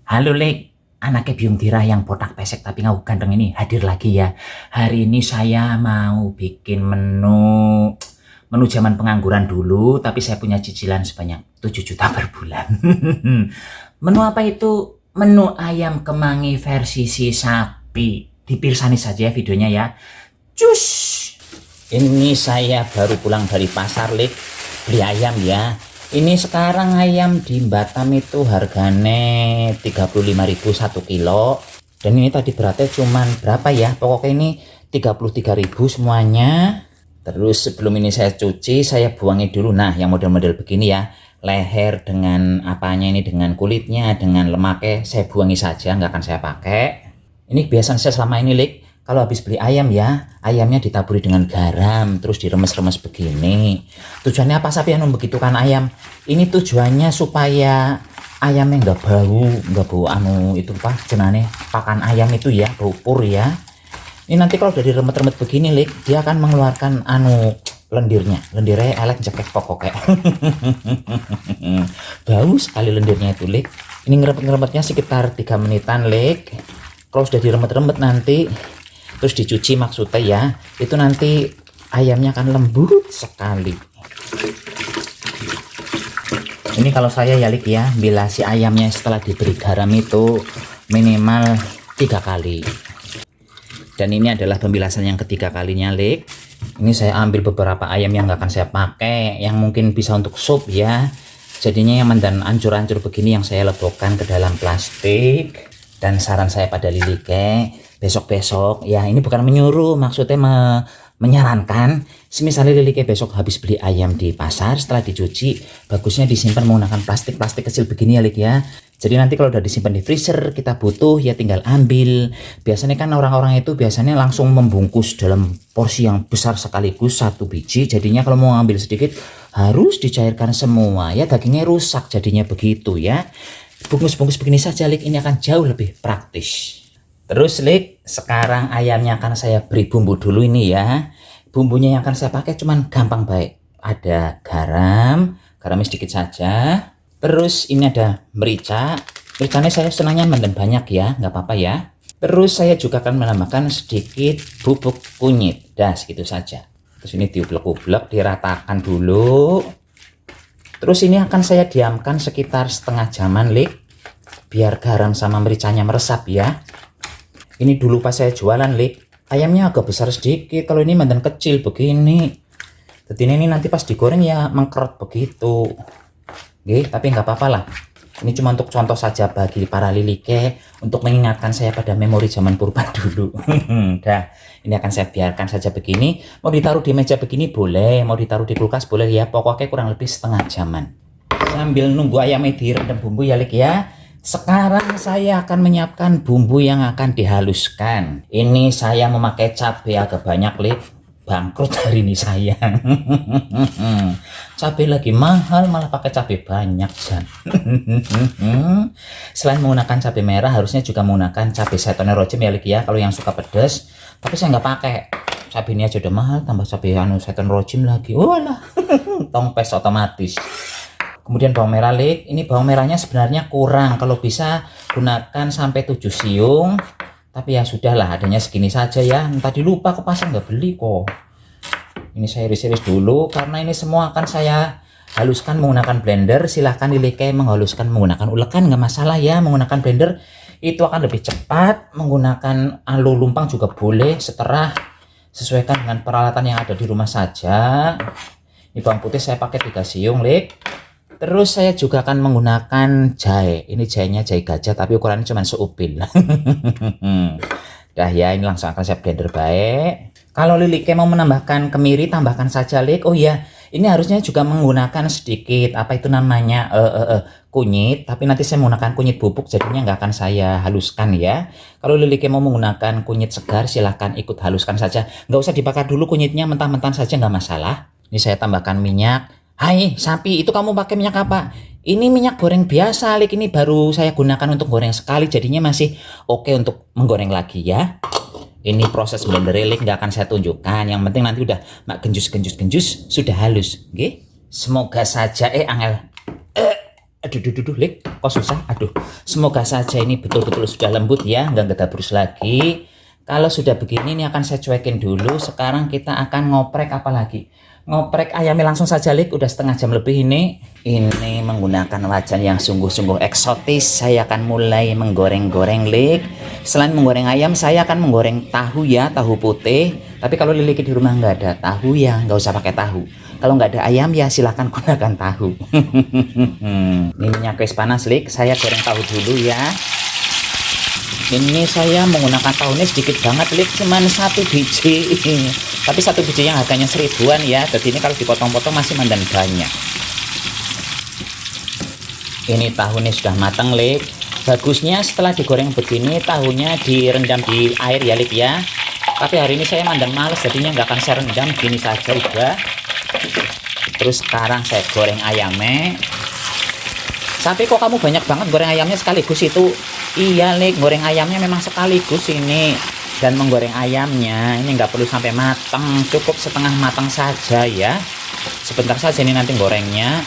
Halo Lek, anaknya Biung Dira yang botak pesek tapi ngau ganteng ini hadir lagi ya. Hari ini saya mau bikin menu zaman pengangguran dulu, tapi saya punya cicilan sebanyak 7 juta per bulan. Menu apa itu? Menu ayam kemangi versi si sapi. Dipirsani saja ya videonya ya. Cus! Ini saya baru pulang dari pasar, Lek. Beli ayam ya. Ini sekarang ayam di Batam itu harganya 35.000 1 kilo. Dan ini tadi beratnya cuman berapa ya? Pokoknya ini 33.000 semuanya. Terus sebelum ini saya cuci, saya buangin dulu. Nah, yang model-model begini ya. Leher dengan apanya ini, dengan kulitnya, dengan lemaknya, saya buangi saja, nggak akan saya pakai. Ini biasanya saya selama ini, Lik. Kalau habis beli ayam ya, ayamnya ditaburi dengan garam, terus diremes-remes begini. Tujuannya apa sapi yang membegitukan ayam? Ini tujuannya supaya ayamnya nggak bau itu apa jenane pakan ayam itu ya, bau pur ya. Ini nanti kalau udah diremet-remet begini, Lik, dia akan mengeluarkan lendirnya elek jekek pokoknya. Bau sekali lendirnya itu, Lik. Ini ngeremet-ngeremetnya sekitar 3 menitan, Lik. Kalau sudah diremet-remet nanti terus dicuci maksudnya ya, itu nanti ayamnya akan lembut sekali. Ini kalau saya ya, Lik ya, bila si ayamnya setelah diberi garam itu minimal 3 kali. Dan ini adalah pembilasan yang ketiga kalinya, Lik. Ini saya ambil beberapa ayam yang nggak akan saya pakai, yang mungkin bisa untuk sup ya. Jadinya yang dan ancur-ancur begini yang saya lebokkan ke dalam plastik. Dan saran saya pada Lilike, besok-besok ya, ini bukan menyuruh, maksudnya menyarankan, misalnya Lilike besok habis beli ayam di pasar, setelah dicuci bagusnya disimpan menggunakan plastik kecil begini ya, Lik ya. Jadi nanti kalau udah disimpan di freezer, kita butuh ya tinggal ambil. Biasanya kan orang-orang itu biasanya langsung membungkus dalam porsi yang besar sekaligus 1 biji, jadinya kalau mau ambil sedikit harus dicairkan semua ya, dagingnya rusak jadinya begitu ya. Bungkus-bungkus begini saja, Lik, ini akan jauh lebih praktis. Terus, Lik, sekarang ayamnya akan saya beri bumbu dulu ini ya. Bumbunya yang akan saya pakai cuman gampang baik. Ada garamnya sedikit saja. Terus ini ada merica. Mericanya saya senangnya dan banyak ya, nggak apa-apa ya. Terus saya juga akan menambahkan sedikit bubuk kunyit. Dah, segitu saja. Terus ini diublek-ublek, diratakan dulu. Terus ini akan saya diamkan sekitar setengah jaman, Lik, biar garam sama mericanya meresap ya. Ini dulu pas saya jualan, Lik, ayamnya agak besar sedikit, kalau ini mantan kecil begini. Jadi ini nanti pas digoreng ya mengkeret begitu. Oke, tapi nggak apa-apa lah. Ini cuma untuk contoh saja bagi para Lilike, untuk mengingatkan saya pada memori zaman purba dulu. Dah, ini akan saya biarkan saja begini. Mau ditaruh di meja begini boleh, mau ditaruh di kulkas boleh ya. Pokoknya kurang lebih setengah jaman. Sambil nunggu ayamnya direndam bumbu ya, Lik ya. Sekarang saya akan menyiapkan bumbu yang akan dihaluskan. Ini saya memakai cabai agak banyak, Lik. Bangkrut hari ini saya. Cabai lagi mahal malah pakai cabai banyak, Jan. Selain menggunakan cabai merah harusnya juga menggunakan cabai seton rojem ya, Lik ya, kalau yang suka pedas. Tapi saya nggak pakai. Cabai ini aja udah mahal, tambah cabai seton rojem lagi. Walah. Tongpes otomatis. Kemudian bawang merah, Lik. Ini bawang merahnya sebenarnya kurang. Kalau bisa gunakan sampai 7 siung. Tapi ya sudahlah, adanya segini saja ya. Tadi lupa ke pasar nggak beli kok. Ini saya iris-iris dulu karena ini semua akan saya haluskan menggunakan blender. Silahkan Lilike menghaluskan menggunakan ulekan, nggak masalah ya. Menggunakan blender itu akan lebih cepat. Menggunakan alu lumpang juga boleh, seterah. Sesuaikan dengan peralatan yang ada di rumah saja. Ini bawang putih saya pakai 3 siung, Lik. Terus saya juga akan menggunakan jahe. Ini jahenya jahe gajah tapi ukurannya cuma seupil. Dah ya, ini langsung akan saya blender baik. Kalau Lilike mau menambahkan kemiri, tambahkan saja, Lik. Oh iya, ini harusnya juga menggunakan sedikit apa itu namanya kunyit, tapi nanti saya menggunakan kunyit bubuk jadinya nggak akan saya haluskan ya. Kalau Lilike mau menggunakan kunyit segar silahkan ikut haluskan saja. Nggak usah dibakar dulu kunyitnya, mentah-mentah saja nggak masalah. Ini saya tambahkan minyak. Hai sapi, itu kamu pakai minyak apa? Ini minyak goreng biasa, Lik. Ini baru saya gunakan untuk goreng sekali, jadinya masih oke untuk menggoreng lagi ya. Ini proses blender, Lik, nggak akan saya tunjukkan. Yang penting nanti udah mak genjus sudah halus, oke? Semoga saja angel. Aduh, Lik, kok susah? Aduh, semoga saja ini betul-betul sudah lembut ya, nggak ngedabrus lagi. Kalau sudah begini, ini akan saya cuekin dulu. Sekarang kita akan ngoprek apa lagi? Ngoprek ayamnya langsung saja, Lik. Udah setengah jam lebih ini. Ini menggunakan wajan yang sungguh-sungguh eksotis. Saya akan mulai menggoreng-goreng, Lik. Selain menggoreng ayam, saya akan menggoreng tahu ya, tahu putih. Tapi kalau Lili di rumah nggak ada tahu ya, nggak usah pakai tahu. Kalau nggak ada ayam ya silahkan gunakan tahu. Ini minyak wis panas, Lik. Saya goreng tahu dulu ya. Ini saya menggunakan tahunya sedikit banget, Lik, cuman 1 biji. Tapi 1 biji yang harganya 1000-an ya. Jadi ini kalau dipotong-potong masih mandan banyak. Ini tahunya sudah matang, Lik. Bagusnya setelah digoreng begini tahunya direndam di air ya, Lik ya. Tapi hari ini saya mandan males, jadinya nggak akan saya rendam, gini saja udah. Terus sekarang saya goreng ayamnya. Tapi kok kamu banyak banget goreng ayamnya sekaligus itu? Iya, Lik, goreng ayamnya memang sekaligus ini. Dan menggoreng ayamnya ini nggak perlu sampai matang, cukup setengah matang saja ya. Sebentar saja ini nanti gorengnya.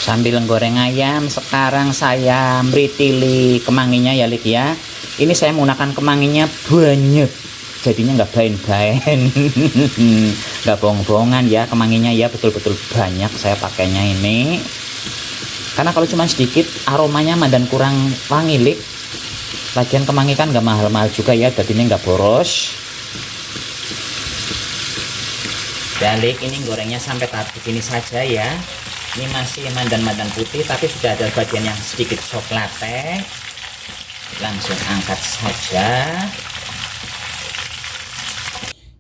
Sambil goreng ayam, sekarang saya meritili kemanginya ya, Lik ya. Ini saya menggunakan kemanginya banyak, jadinya nggak bain-bain. Nggak bohong-bohongan ya, kemanginya ya betul-betul banyak saya pakainya ini. Karena kalau cuma sedikit aromanya mandan kurang wangi, Lik. Lagian kemangi kan nggak mahal-mahal juga ya, jadinya nggak boros. Dan Lik, ini gorengnya sampai tahap begini saja ya. Ini masih mandan-mandan putih, tapi sudah ada bagian yang sedikit coklatnya. Langsung angkat saja.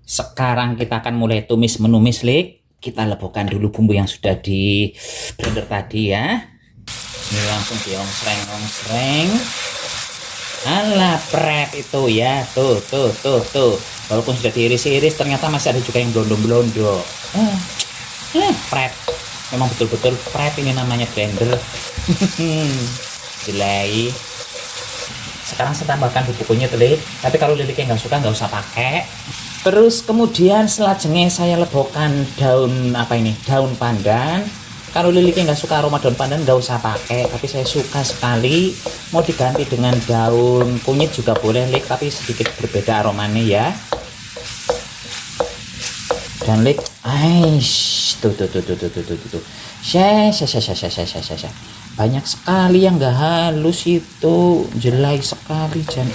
Sekarang kita akan mulai tumis menumis, Lik. Kita lebokkan dulu bumbu yang sudah di blender tadi ya. Ini langsung diongsreng-ongsreng. Alah, prep itu ya. Tuh. Walaupun sudah diiris-iris, ternyata masih ada juga yang blondo-blondo. Prep. Memang betul-betul prep ini namanya blender. Jelai. Sekarang saya tambahkan bubuk kunyit, Lik. Tapi kalau Liliknya nggak suka, nggak usah pakai. Terus kemudian selanjutnya saya lebokkan daun daun pandan. Kalau Liliknya nggak suka aroma daun pandan nggak usah pakai, tapi saya suka sekali. Mau diganti dengan daun kunyit juga boleh, Lik, tapi sedikit berbeda aromanya ya. Dan Lik, tuh. Syah. Banyak sekali yang nggak halus itu, jelai sekali Jan.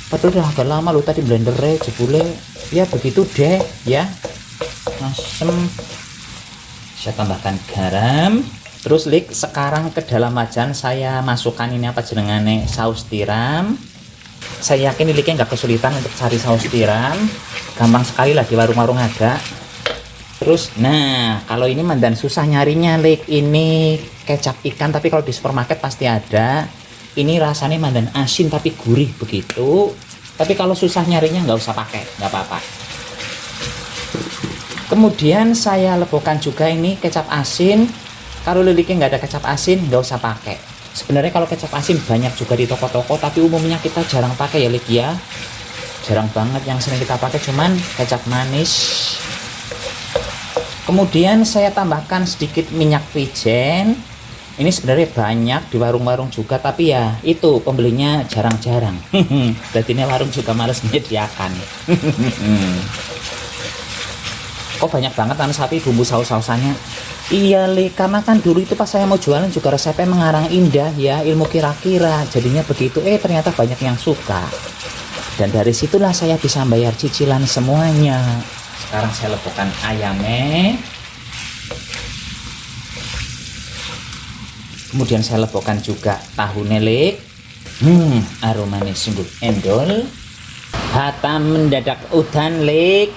Padahal udah agak lama lo tadi blendernya jebule. Ya begitu deh ya. Asem. Saya tambahkan garam. Terus, Lik, sekarang ke dalam wajan saya masukkan ini apa jenengane, saus tiram. Saya yakin Liknya nggak kesulitan untuk cari saus tiram. Gampang sekali lah, di warung-warung ada. Terus, nah kalau ini mandan susah nyarinya, Lik. Ini kecap ikan, tapi kalau di supermarket pasti ada. Ini rasanya mandan asin tapi gurih begitu. Tapi kalau susah nyarinya nggak usah pakai, nggak apa-apa. Kemudian saya lebokkan juga ini kecap asin. Kalau Liliknya nggak ada kecap asin, nggak usah pakai. Sebenarnya kalau kecap asin banyak juga di toko-toko, tapi umumnya kita jarang pakai ya, Lik ya. Jarang banget, yang sering kita pakai cuman kecap manis. Kemudian saya tambahkan sedikit minyak wijen. Ini sebenarnya banyak di warung-warung juga, tapi ya itu pembelinya jarang-jarang. Jadi ini warung juga males menyediakan. Kok banyak banget sapi bumbu saus-sausannya? Iya, Lik, karena kan dulu itu pas saya mau jualan juga resepnya mengarang indah ya, ilmu kira-kira. Jadinya begitu, ternyata banyak yang suka. Dan dari situlah saya bisa bayar cicilan semuanya. Sekarang saya lebokkan ayamnya. Kemudian saya lebokkan juga tahunya, Lik. Aromanya sungguh endol. Batam mendadak udan, Lik.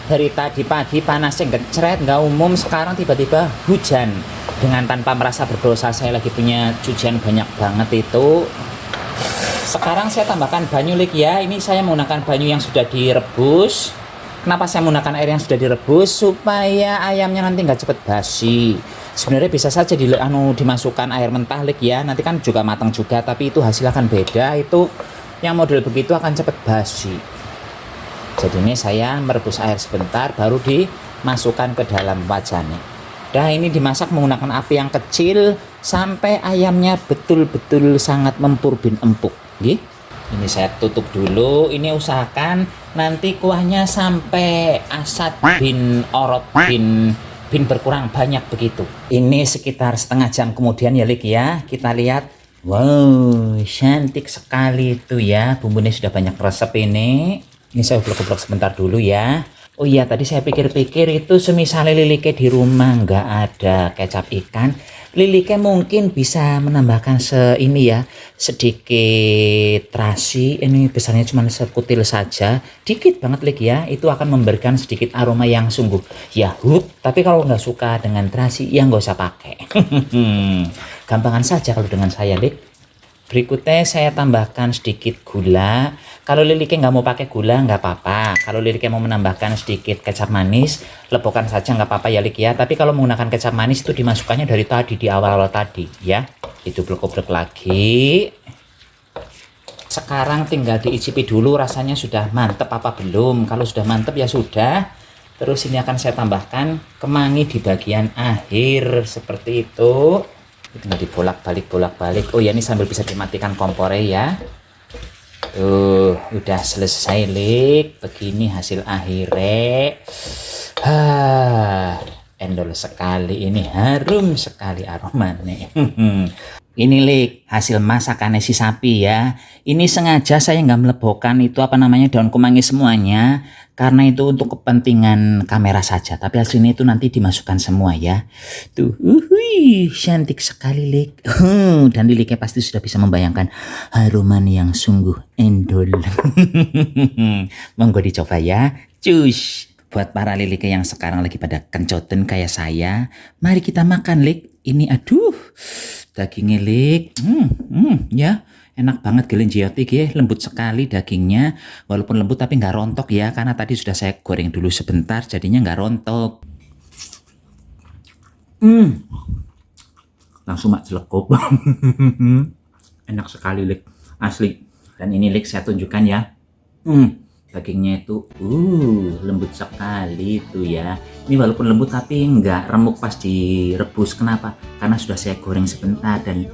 Dari tadi pagi panasnya ngecret, nggak umum. Sekarang tiba-tiba hujan. Dengan tanpa merasa berdosa, saya lagi punya cucian banyak banget itu. Sekarang saya tambahkan banyu, Lik ya. Ini saya menggunakan banyu yang sudah direbus. Kenapa saya menggunakan air yang sudah direbus? Supaya ayamnya nanti nggak cepet basi. Sebenarnya bisa saja dimasukkan air mentah, Lik ya. Nanti kan juga matang juga, tapi itu hasil akan beda. Itu yang model begitu akan cepet basi. Jadi ini saya merebus air sebentar, baru dimasukkan ke dalam wajannya. Dah ini dimasak menggunakan api yang kecil sampai ayamnya betul-betul sangat mempur bin empuk. Nggih. Ini saya tutup dulu. Ini usahakan nanti kuahnya sampai asat bin orot bin berkurang banyak begitu. Ini sekitar setengah jam kemudian ya Lik ya. Kita lihat. Wow, cantik sekali itu ya. Bumbunya sudah banyak resep ini. Ini saya ublek-ublek sebentar dulu ya. Oh iya, tadi saya pikir-pikir itu semisal Lilike di rumah nggak ada kecap ikan, Lilike mungkin bisa menambahkan sedikit terasi. Ini besarnya cuma sekutil saja, dikit banget Lik ya. Itu akan memberikan sedikit aroma yang sungguh yahut. Tapi kalau nggak suka dengan terasi, ya nggak usah pakai. Gampangan saja kalau dengan saya Lik. Berikutnya saya tambahkan sedikit gula. Kalau Lilike nggak mau pakai gula nggak apa-apa. Kalau Lilike mau menambahkan sedikit kecap manis, lepokan saja nggak apa-apa ya Lik ya. Tapi kalau menggunakan kecap manis itu dimasukkannya dari tadi, di awal-awal tadi ya. Itu blek-blek lagi. Sekarang tinggal diicipi dulu rasanya sudah mantep apa belum. Kalau sudah mantep ya sudah. Terus ini akan saya tambahkan kemangi di bagian akhir seperti itu. Tinggal dibolak-balik. Oh ya, ini sambil bisa dimatikan kompornya ya. Udah selesai Lik. Begini hasil akhirnya. Endol sekali ini, harum sekali aromanya. Ini Lik, hasil masakannya si sapi ya. Ini sengaja saya nggak melebokkan itu daun kemangi semuanya. Karena itu untuk kepentingan kamera saja. Tapi hasilnya itu nanti dimasukkan semua ya. Tuh, cantik sekali Lik. Dan Lilike pasti sudah bisa membayangkan aromanya yang sungguh endol. Monggo dicoba ya. Cus. Buat para Lilike yang sekarang lagi pada kencoten kayak saya, mari kita makan Lik. Ini aduh, dagingnya Lik. Ya. Enak banget gelenjiotik ya, lembut sekali dagingnya. Walaupun lembut tapi nggak rontok ya, karena tadi sudah saya goreng dulu sebentar, jadinya nggak rontok. Langsung mak jelekop. Enak sekali Lik, asli. Dan ini Lik saya tunjukkan ya. Dagingnya itu lembut sekali itu ya. Ini walaupun lembut tapi nggak remuk pas direbus. Kenapa? Karena sudah saya goreng sebentar dan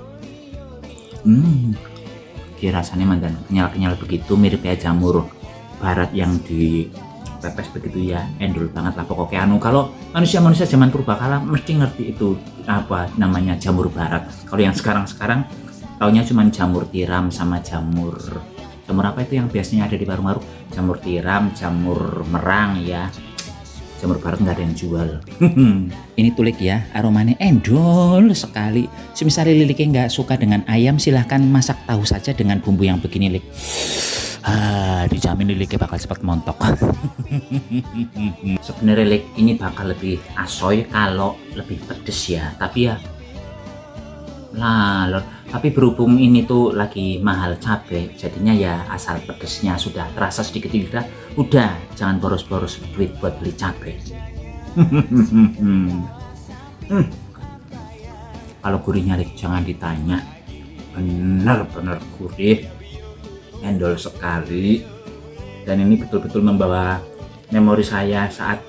rasanya mantan kenyal-kenyal begitu, mirip kayak jamur barat yang dipepes begitu ya. Endul banget lah pokoknya. Kalau manusia-manusia zaman purbakala mesti ngerti itu apa namanya jamur barat. Kalau yang sekarang taunya cuma jamur tiram sama jamur apa itu yang biasanya ada di warung-warung, jamur tiram, jamur merang ya. Jamur barat nggak ada yang jual. Ini tuh Lik ya, aromanya endol sekali. Semisal Lilike nggak suka dengan ayam, silahkan masak tahu saja dengan bumbu yang begini Lik. Dijamin Lilike bakal cepat montok. Sebenarnya Lik ini bakal lebih asoy kalau lebih pedes ya. Tapi ya tapi berhubung ini tuh lagi mahal cabai, jadinya ya asal pedesnya sudah terasa sedikit di lidah, udah jangan boros-boros duit buat beli cabai. Kalau gurihnya Lik jangan ditanya, benar-benar gurih, endol sekali. Dan ini betul-betul membawa memori saya saat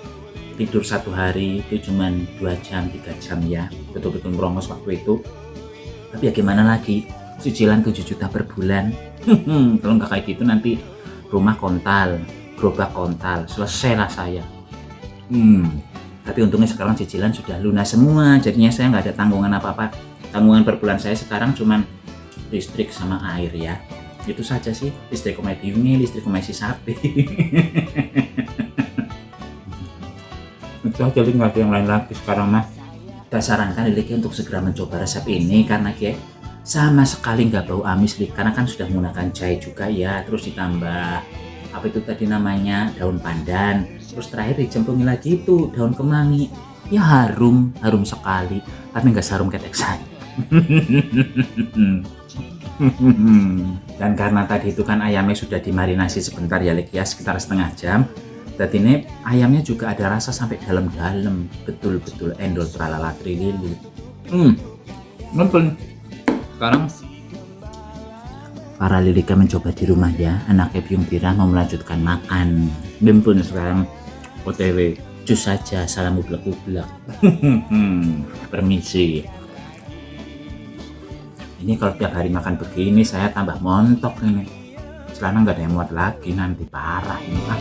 tidur satu hari itu cuma 2 jam 3 jam ya, betul-betul merongos waktu itu. Tapi ya gimana lagi, cicilan 7 juta per bulan. Kalau nggak kayak gitu nanti rumah kontal, gerobak kontal, selesai lah saya. Tapi untungnya sekarang cicilan sudah lunas semua, jadinya saya nggak ada tanggungan apa-apa. Tanggungan per bulan saya sekarang cuman listrik sama air ya. Itu saja sih, listrik komedi ini, listrik komedi sapi. Itu aja, nggak ada yang lain lagi sekarang mah. Saya sarankan Lilike untuk segera mencoba resep ini karena sama sekali nggak bau amis Lik, karena kan sudah menggunakan jahe juga ya, terus ditambah apa itu tadi namanya, daun pandan, terus terakhir dicemplungin lagi itu daun kemangi ya, harum sekali, tapi nggak seharum ketek saya. Dan karena tadi itu kan ayamnya sudah dimarinasi sebentar ya Lik ya, sekitar setengah jam. Dan ini ayamnya juga ada rasa sampai dalam-dalam, betul-betul endol tralala trililit. Nonton. Sekarang para Lilike mencoba di rumah ya, anaknya Biung Birah mau melanjutkan makan. Bimpun sekarang OTW. Cus saja, salam ublek-ublek. Permisi. Ini kalau tiap hari makan begini saya tambah montok ini. Celana nggak ada yang muat lagi, nanti parah ini Pak.